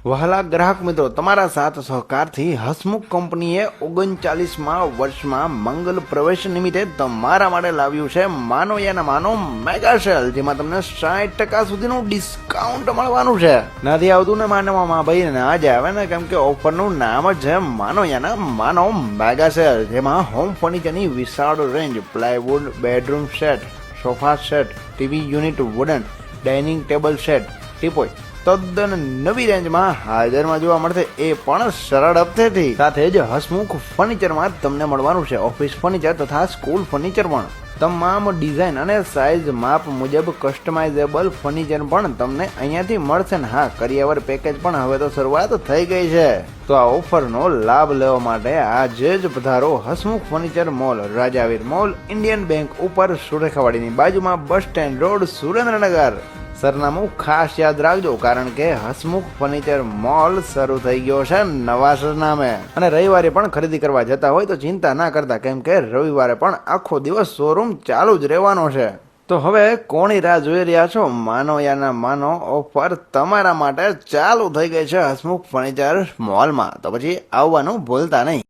વહાલા ગ્રાહક મિત્રો, તમારા સાથ સહકારથી હસમુખ કંપનીએ 39મા વર્ષમાં મંગલ પ્રવેશ નિમિત્તે તમારા માટે લાવ્યું છે માનો યાના માનો મેગા સેલ, જેમાં તમને 60% સુધીનું ડિસ્કાઉન્ટ મળવાનું છે. નથી આવતું ને માનવામાં ભાઈ, ના જ આવે ને, કેમ કે ઓફરનું નામ જ છે માનો યાના માનો મેગા સેલ, જેમાં હોમ ફર્નિચરની વિશાળ range, plywood bedroom set, sofa set, TV unit, wooden dining table set, teapoy તદ્દન નવી રેન્જમાં હાજરમાં જોવા મળશે, એ પણ સરળ હપ્તેથી. સાથે જ હસમુખ ફર્નિચરમાં તમને મળવાનું છે ઓફિસ ફર્નિચર તથા સ્કૂલ ફર્નિચર પણ. તમામ ડિઝાઇન અને સાઇઝ માપ મુજબ કસ્ટમાઇઝેબલ ફર્નિચર પણ તમને અહીંયાથી મળશે ને હા, કરિયાવર પેકેજ પણ હવે તો શરૂઆત થઈ ગઈ છે. તો આ ઓફરનો લાભ લેવા માટે આજે જ પધારો Hasmukh furniture mall, Rajavir mall, Indian Bank ઉપર, સુરેખાવાડીની બાજુમાં, બસ સ્ટેન્ડ રોડ, સુરેન્દ્રનગર. સરનામું ખાસ યાદ રાખજો, કારણ કે હસમુખ ફર્નિચર મોલ શરૂ થઈ ગયો છે નવા સરનામે. અને રવિવારે પણ ખરીદી કરવા જતા હોય તો ચિંતા ના કરતા, કેમ કે રવિવારે પણ આખો દિવસ શોરૂમ ચાલુ જ રહેવાનો છે. તો હવે કોની રાહ જોઈ રહ્યા છો? માનો યાના માનો ઓફર તમારા માટે ચાલુ થઈ ગઈ છે હસમુખ ફર્નિચર મોલમાં, તો પછી આવવાનું ભૂલતા નહીં.